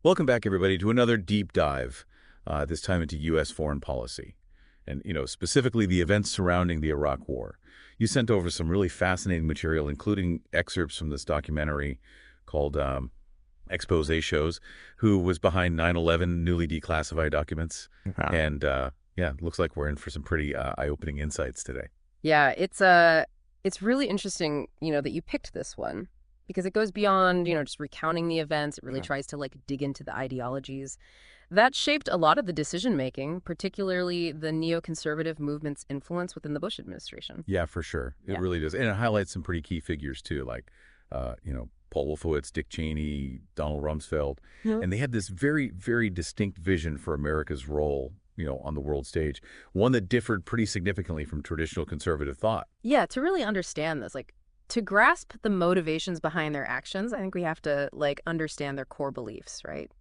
Welcome back, everybody, to another deep dive, this time into U.S. foreign policy, and, specifically the events surrounding the Iraq War. You sent over some really fascinating material, including excerpts from this documentary called Expose Shows, who was behind 9/11 newly declassified documents. Wow. And, yeah, looks like we're in for some pretty eye-opening insights today. Yeah, it's really interesting, that you picked this one because it goes beyond, just recounting the events. It really Yeah. tries to dig into the ideologies that shaped a lot of the decision making, particularly the neoconservative movement's influence within the Bush administration. Yeah, for sure. It Yeah. really does. And it highlights some pretty key figures, too, like, Paul Wolfowitz, Dick Cheney, Donald Rumsfeld. Yeah. And they had this very, very distinct vision for America's role, on the world stage, one that differed pretty significantly from traditional conservative thought. Yeah, to really understand this, to grasp the motivations behind their actions, I think we have to understand their core beliefs, right?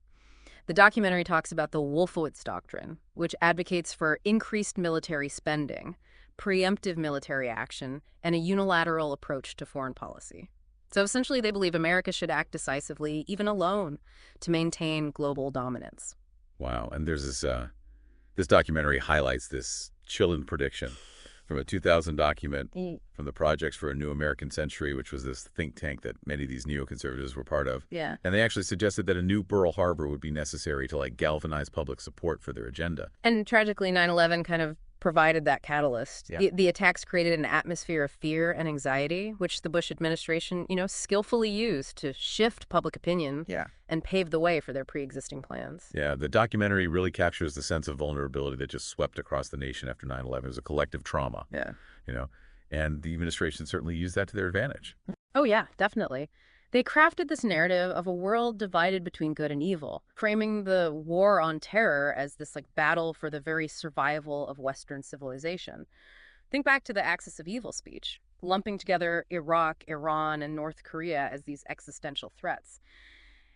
The documentary talks about the Wolfowitz Doctrine, which advocates for increased military spending, preemptive military action, and a unilateral approach to foreign policy. So essentially, they believe America should act decisively, even alone, to maintain global dominance. Wow. And there's this documentary highlights this chilling prediction from a 2000 document from the Projects for a New American Century, which was this think tank that many of these neoconservatives were part of. Yeah. And they actually suggested that a new Pearl Harbor would be necessary to galvanize public support for their agenda. And tragically, 9/11 kind of provided that catalyst. Yeah. The attacks created an atmosphere of fear and anxiety, which the Bush administration, skillfully used to shift public opinion Yeah. and pave the way for their pre-existing plans. Yeah, the documentary really captures the sense of vulnerability that just swept across the nation after 9/11. It was a collective trauma, Yeah. and the administration certainly used that to their advantage. Oh, yeah, definitely. They crafted this narrative of a world divided between good and evil, framing the war on terror as this battle for the very survival of Western civilization. Think back to the Axis of Evil speech, lumping together Iraq, Iran, and North Korea as these existential threats.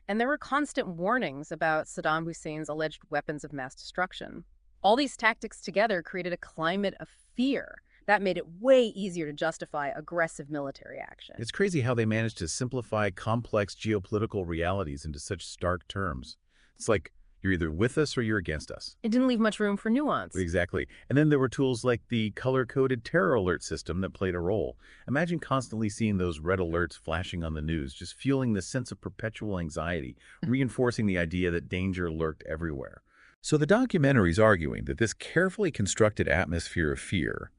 And there were constant warnings about Saddam Hussein's alleged weapons of mass destruction. All these tactics together created a climate of fear that made it way easier to justify aggressive military action. It's crazy how they managed to simplify complex geopolitical realities into such stark terms. It's like you're either with us or you're against us. It didn't leave much room for nuance. Exactly. And then there were tools like the color-coded terror alert system that played a role. Imagine constantly seeing those red alerts flashing on the news, just fueling this sense of perpetual anxiety, reinforcing the idea that danger lurked everywhere. So the documentary's arguing that this carefully constructed atmosphere of fear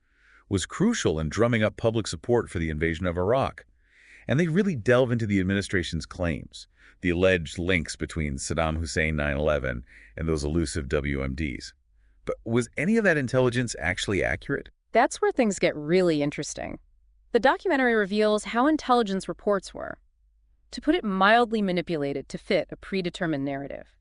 was crucial in drumming up public support for the invasion of Iraq. And they really delve into the administration's claims, the alleged links between Saddam Hussein 9/11 and those elusive WMDs. But was any of that intelligence actually accurate? That's where things get really interesting. The documentary reveals how intelligence reports were, to put it mildly, manipulated to fit a predetermined narrative.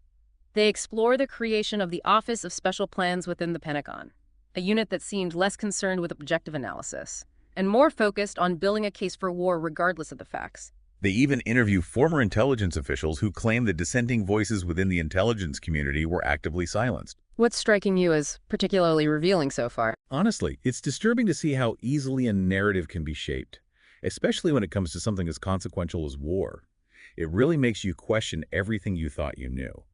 They explore the creation of the Office of Special Plans within the Pentagon, a unit that seemed less concerned with objective analysis and more focused on building a case for war regardless of the facts. They even interview former intelligence officials who claim that dissenting voices within the intelligence community were actively silenced. What's striking you as particularly revealing so far? Honestly, it's disturbing to see how easily a narrative can be shaped, especially when it comes to something as consequential as war. It really makes you question everything you thought you knew.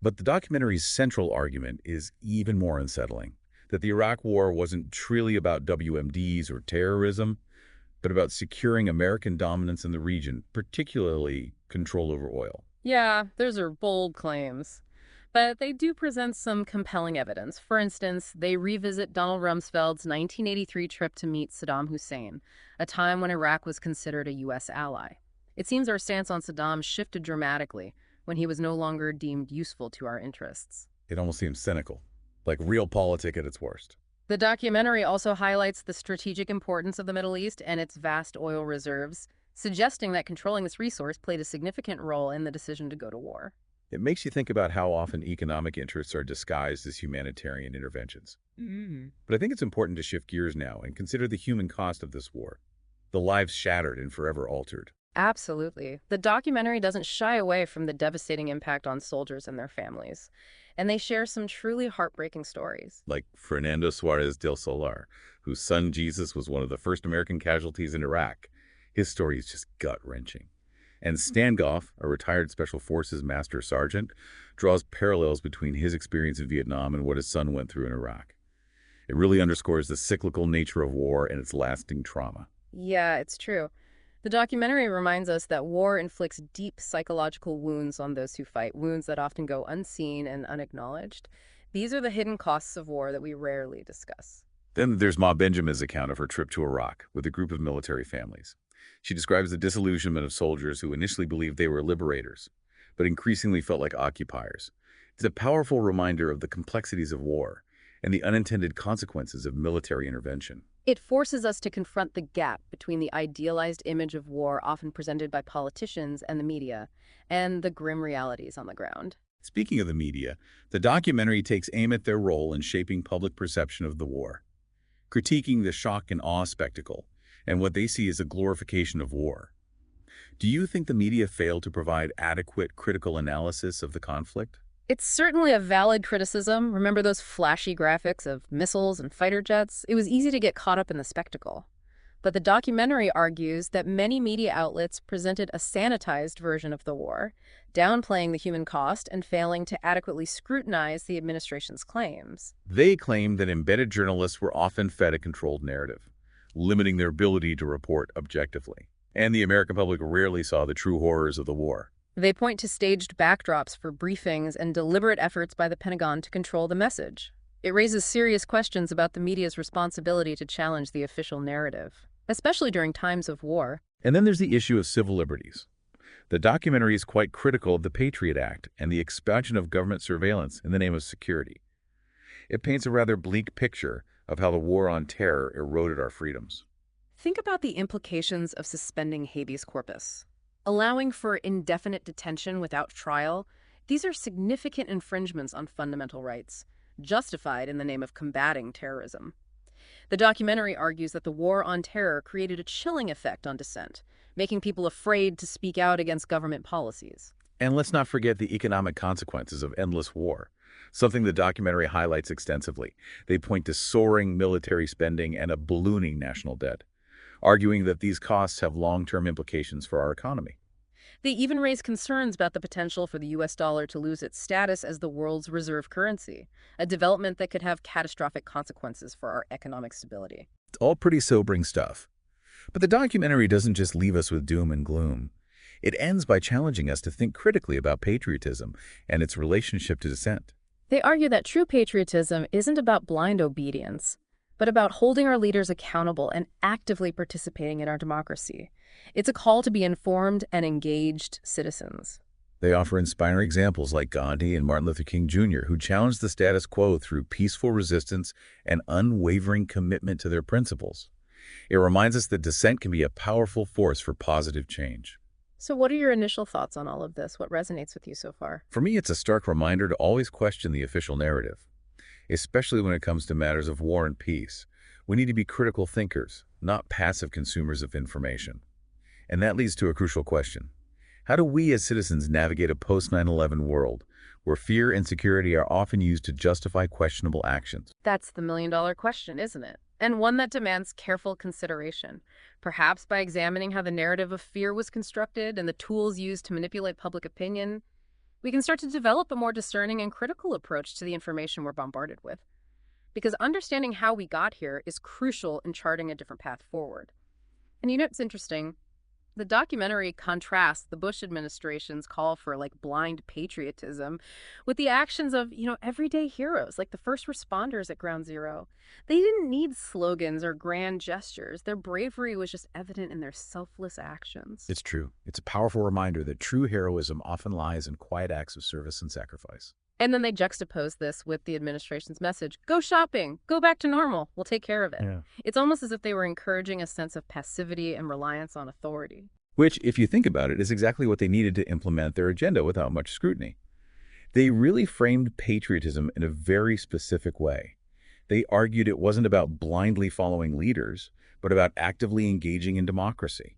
But the documentary's central argument is even more unsettling, that the Iraq War wasn't truly about WMDs or terrorism, but about securing American dominance in the region, particularly control over oil. Yeah, those are bold claims. But they do present some compelling evidence. For instance, they revisit Donald Rumsfeld's 1983 trip to meet Saddam Hussein, a time when Iraq was considered a U.S. ally. It seems our stance on Saddam shifted dramatically when he was no longer deemed useful to our interests. It almost seems cynical, like realpolitik at its worst. The documentary also highlights the strategic importance of the Middle East and its vast oil reserves, suggesting that controlling this resource played a significant role in the decision to go to war. It makes you think about how often economic interests are disguised as humanitarian interventions. But I think it's important to shift gears now and consider the human cost of this war, the lives shattered and forever altered. Absolutely. The documentary doesn't shy away from the devastating impact on soldiers and their families, and they share some truly heartbreaking stories. Like Fernando Suarez del Solar, whose son Jesus was one of the first American casualties in Iraq. His story is just gut-wrenching. And Stangoff, a retired Special Forces Master Sergeant, draws parallels between his experience in Vietnam and what his son went through in Iraq. It really underscores the cyclical nature of war and its lasting trauma. Yeah, it's true. The documentary reminds us that war inflicts deep psychological wounds on those who fight, wounds that often go unseen and unacknowledged. These are the hidden costs of war that we rarely discuss. Then there's Ma Benjamin's account of her trip to Iraq with a group of military families. She describes the disillusionment of soldiers who initially believed they were liberators, but increasingly felt like occupiers. It's a powerful reminder of the complexities of war and the unintended consequences of military intervention. It forces us to confront the gap between the idealized image of war often presented by politicians and the media, and the grim realities on the ground. Speaking of the media, the documentary takes aim at their role in shaping public perception of the war, critiquing the shock and awe spectacle, and what they see as a glorification of war. Do you think the media failed to provide adequate critical analysis of the conflict? It's certainly a valid criticism. Remember those flashy graphics of missiles and fighter jets? It was easy to get caught up in the spectacle. But the documentary argues that many media outlets presented a sanitized version of the war, downplaying the human cost and failing to adequately scrutinize the administration's claims. They claim that embedded journalists were often fed a controlled narrative, limiting their ability to report objectively. And the American public rarely saw the true horrors of the war. They point to staged backdrops for briefings and deliberate efforts by the Pentagon to control the message. It raises serious questions about the media's responsibility to challenge the official narrative, especially during times of war. And then there's the issue of civil liberties. The documentary is quite critical of the Patriot Act and the expansion of government surveillance in the name of security. It paints a rather bleak picture of how the war on terror eroded our freedoms. Think about the implications of suspending habeas corpus. Allowing for indefinite detention without trial, these are significant infringements on fundamental rights, justified in the name of combating terrorism. The documentary argues that the war on terror created a chilling effect on dissent, making people afraid to speak out against government policies. And let's not forget the economic consequences of endless war, something the documentary highlights extensively. They point to soaring military spending and a ballooning national debt, arguing that these costs have long-term implications for our economy. They even raise concerns about the potential for the U.S. dollar to lose its status as the world's reserve currency, a development that could have catastrophic consequences for our economic stability. It's all pretty sobering stuff. But the documentary doesn't just leave us with doom and gloom. It ends by challenging us to think critically about patriotism and its relationship to dissent. They argue that true patriotism isn't about blind obedience, but about holding our leaders accountable and actively participating in our democracy. It's a call to be informed and engaged citizens. They offer inspiring examples like Gandhi and Martin Luther King Jr., who challenged the status quo through peaceful resistance and unwavering commitment to their principles. It reminds us that dissent can be a powerful force for positive change. So what are your initial thoughts on all of this? What resonates with you so far? For me, it's a stark reminder to always question the official narrative, especially when it comes to matters of war and peace. We need to be critical thinkers, not passive consumers of information. And that leads to a crucial question. How do we as citizens navigate a post-9/11 world where fear and insecurity are often used to justify questionable actions? That's the million-dollar question, isn't it? And one that demands careful consideration, perhaps by examining how the narrative of fear was constructed and the tools used to manipulate public opinion. We can start to develop a more discerning and critical approach to the information we're bombarded with. Because understanding how we got here is crucial in charting a different path forward. And you know, it's interesting. The documentary contrasts the Bush administration's call for blind patriotism with the actions of, everyday heroes like the first responders at Ground Zero. They didn't need slogans or grand gestures. Their bravery was just evident in their selfless actions. It's true. It's a powerful reminder that true heroism often lies in quiet acts of service and sacrifice. And then they juxtapose this with the administration's message, go shopping, go back to normal, we'll take care of it. Yeah. It's almost as if they were encouraging a sense of passivity and reliance on authority. Which, if you think about it, is exactly what they needed to implement their agenda without much scrutiny. They really framed patriotism in a very specific way. They argued it wasn't about blindly following leaders, but about actively engaging in democracy,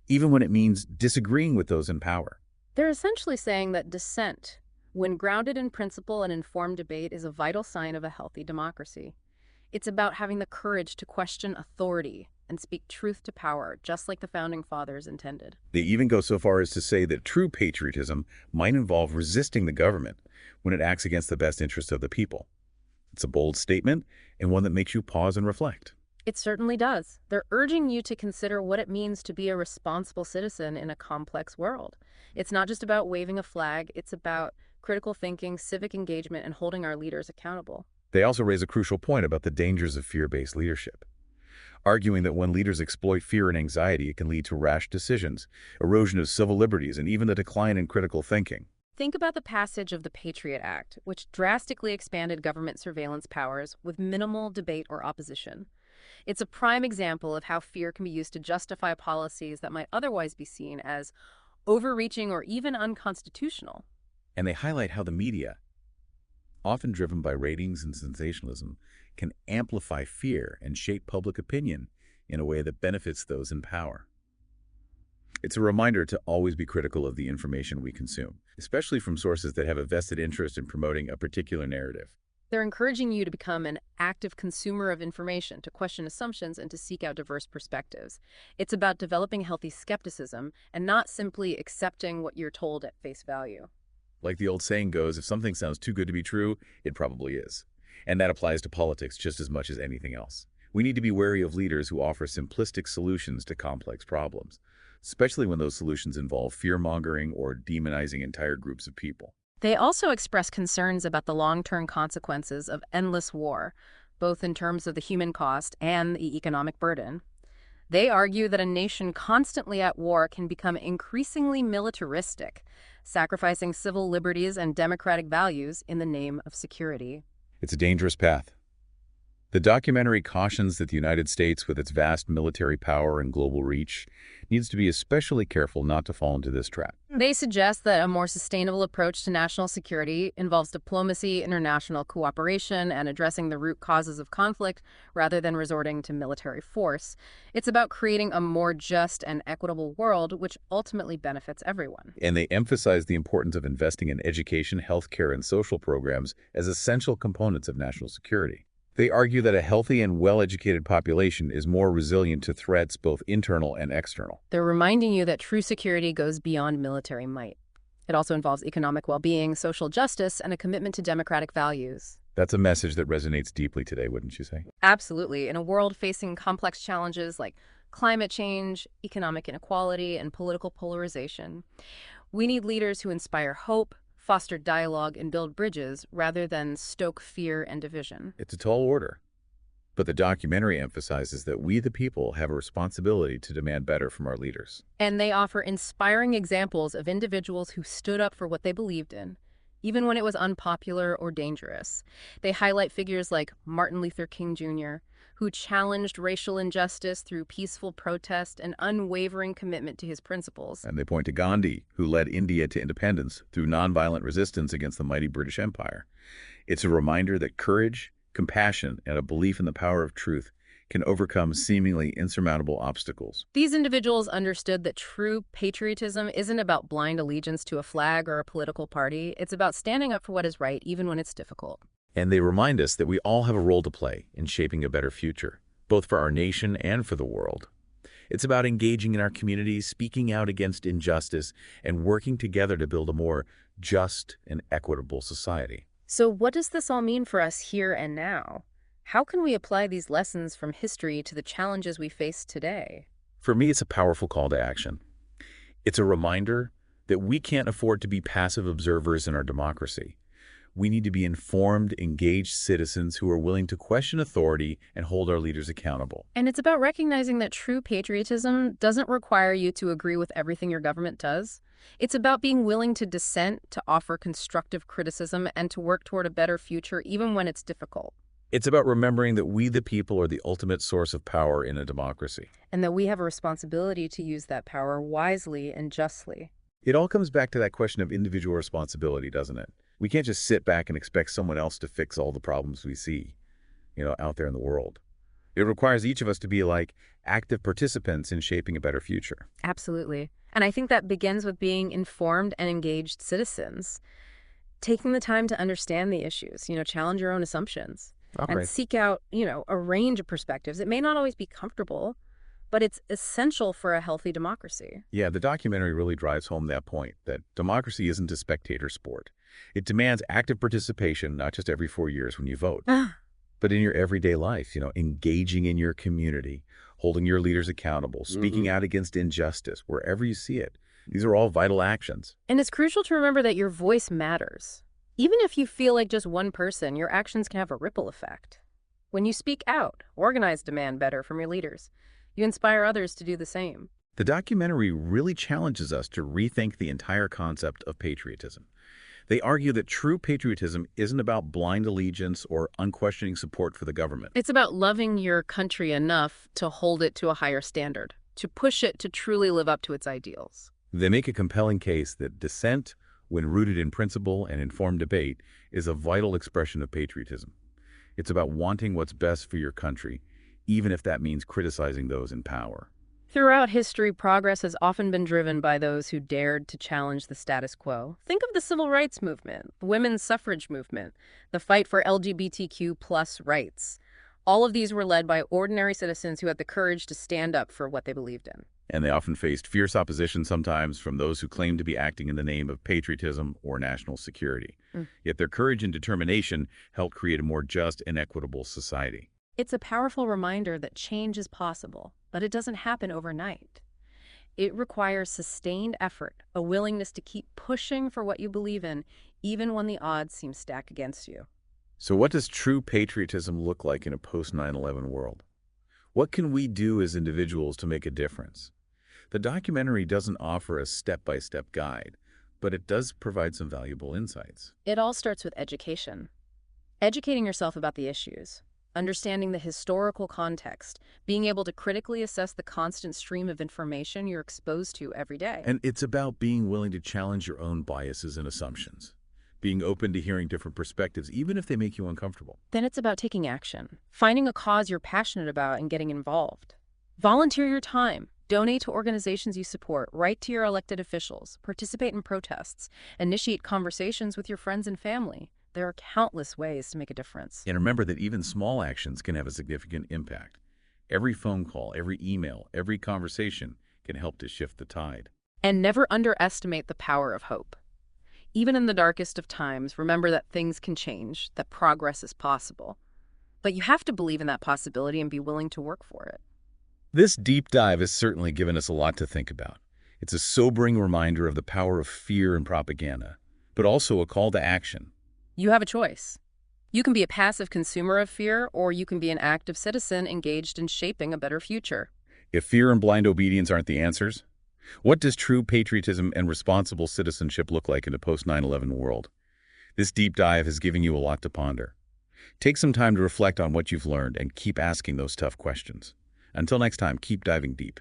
even when it means disagreeing with those in power. They're essentially saying that dissent, when grounded in principle and informed debate, is a vital sign of a healthy democracy. It's about having the courage to question authority, and speak truth to power, just like the Founding Fathers intended. They even go so far as to say that true patriotism might involve resisting the government when it acts against the best interest of the people. It's a bold statement and one that makes you pause and reflect. It certainly does. They're urging you to consider what it means to be a responsible citizen in a complex world. It's not just about waving a flag, it's about critical thinking, civic engagement, and holding our leaders accountable. They also raise a crucial point about the dangers of fear-based leadership, arguing that when leaders exploit fear and anxiety, it can lead to rash decisions, erosion of civil liberties, and even the decline in critical thinking. Think about the passage of the Patriot Act, which drastically expanded government surveillance powers with minimal debate or opposition. It's a prime example of how fear can be used to justify policies that might otherwise be seen as overreaching or even unconstitutional. And they highlight how the media, often driven by ratings and sensationalism, can amplify fear and shape public opinion in a way that benefits those in power. It's a reminder to always be critical of the information we consume, especially from sources that have a vested interest in promoting a particular narrative. They're encouraging you to become an active consumer of information, to question assumptions, and to seek out diverse perspectives. It's about developing healthy skepticism and not simply accepting what you're told at face value. Like the old saying goes, if something sounds too good to be true, it probably is. And that applies to politics just as much as anything else. We need to be wary of leaders who offer simplistic solutions to complex problems, especially when those solutions involve fear-mongering or demonizing entire groups of people. They also express concerns about the long-term consequences of endless war, both in terms of the human cost and the economic burden. They argue that a nation constantly at war can become increasingly militaristic, sacrificing civil liberties and democratic values in the name of security. It's a dangerous path. The documentary cautions that the United States, with its vast military power and global reach, needs to be especially careful not to fall into this trap. They suggest that a more sustainable approach to national security involves diplomacy, international cooperation, and addressing the root causes of conflict rather than resorting to military force. It's about creating a more just and equitable world, which ultimately benefits everyone. And they emphasize the importance of investing in education, healthcare, and social programs as essential components of national security. They argue that a healthy and well-educated population is more resilient to threats, both internal and external. They're reminding you that true security goes beyond military might. It also involves economic well-being, social justice, and a commitment to democratic values. That's a message that resonates deeply today, wouldn't you say? Absolutely. In a world facing complex challenges like climate change, economic inequality, and political polarization, we need leaders who inspire hope, foster dialogue, and build bridges rather than stoke fear and division. It's a tall order. But the documentary emphasizes that we, the people, have a responsibility to demand better from our leaders. And they offer inspiring examples of individuals who stood up for what they believed in, even when it was unpopular or dangerous. They highlight figures like Martin Luther King Jr., who challenged racial injustice through peaceful protest and unwavering commitment to his principles. And they point to Gandhi, who led India to independence through nonviolent resistance against the mighty British Empire. It's a reminder that courage, compassion, and a belief in the power of truth can overcome seemingly insurmountable obstacles. These individuals understood that true patriotism isn't about blind allegiance to a flag or a political party. It's about standing up for what is right, even when it's difficult. And they remind us that we all have a role to play in shaping a better future, both for our nation and for the world. It's about engaging in our communities, speaking out against injustice, and working together to build a more just and equitable society. So what does this all mean for us here and now? How can we apply these lessons from history to the challenges we face today? For me, it's a powerful call to action. It's a reminder that we can't afford to be passive observers in our democracy. We need to be informed, engaged citizens who are willing to question authority and hold our leaders accountable. And it's about recognizing that true patriotism doesn't require you to agree with everything your government does. It's about being willing to dissent, to offer constructive criticism, and to work toward a better future even when it's difficult. It's about remembering that we, the people, are the ultimate source of power in a democracy. And that we have a responsibility to use that power wisely and justly. It all comes back to that question of individual responsibility, doesn't it? We can't just sit back and expect someone else to fix all the problems we see, out there in the world. It requires each of us to be like active participants in shaping a better future. Absolutely. And I think that begins with being informed and engaged citizens. Taking the time to understand the issues, challenge your own assumptions. All and right. seek out, a range of perspectives. It may not always be comfortable, but it's essential for a healthy democracy. Yeah, the documentary really drives home that point, that democracy isn't a spectator sport. It demands active participation, not just every 4 years when you vote, but in your everyday life, engaging in your community, holding your leaders accountable, speaking Hmm. out against injustice wherever you see it. These are all vital actions. And it's crucial to remember that your voice matters. Even if you feel like just one person, your actions can have a ripple effect. When you speak out, organize demand better from your leaders. You inspire others to do the same. The documentary really challenges us to rethink the entire concept of patriotism. They argue that true patriotism isn't about blind allegiance or unquestioning support for the government. It's about loving your country enough to hold it to a higher standard, to push it to truly live up to its ideals. They make a compelling case that dissent, when rooted in principle and informed debate, is a vital expression of patriotism. It's about wanting what's best for your country, even if that means criticizing those in power. Throughout history, progress has often been driven by those who dared to challenge the status quo. Think of the civil rights movement, the women's suffrage movement, the fight for LGBTQ plus rights. All of these were led by ordinary citizens who had the courage to stand up for what they believed in. And they often faced fierce opposition sometimes from those who claimed to be acting in the name of patriotism or national security. Mm. Yet their courage and determination helped create a more just and equitable society. It's a powerful reminder that change is possible, but it doesn't happen overnight. It requires sustained effort, a willingness to keep pushing for what you believe in, even when the odds seem stacked against you. So what does true patriotism look like in a post-9/11 world? What can we do as individuals to make a difference? The documentary doesn't offer a step-by-step guide, but it does provide some valuable insights. It all starts with education. Educating yourself about the issues, understanding the historical context, being able to critically assess the constant stream of information you're exposed to every day. And it's about being willing to challenge your own biases and assumptions, being open to hearing different perspectives, even if they make you uncomfortable. Then it's about taking action, finding a cause you're passionate about and getting involved. Volunteer your time, donate to organizations you support, write to your elected officials, participate in protests, initiate conversations with your friends and family. There are countless ways to make a difference. And remember that even small actions can have a significant impact. Every phone call, every email, every conversation can help to shift the tide. And never underestimate the power of hope. Even in the darkest of times, remember that things can change, that progress is possible. But you have to believe in that possibility and be willing to work for it. This deep dive has certainly given us a lot to think about. It's a sobering reminder of the power of fear and propaganda, but also a call to action. You have a choice. You can be a passive consumer of fear, or you can be an active citizen engaged in shaping a better future. If fear and blind obedience aren't the answers, what does true patriotism and responsible citizenship look like in a post-9/11 world? This deep dive has given you a lot to ponder. Take some time to reflect on what you've learned and keep asking those tough questions. Until next time, keep diving deep.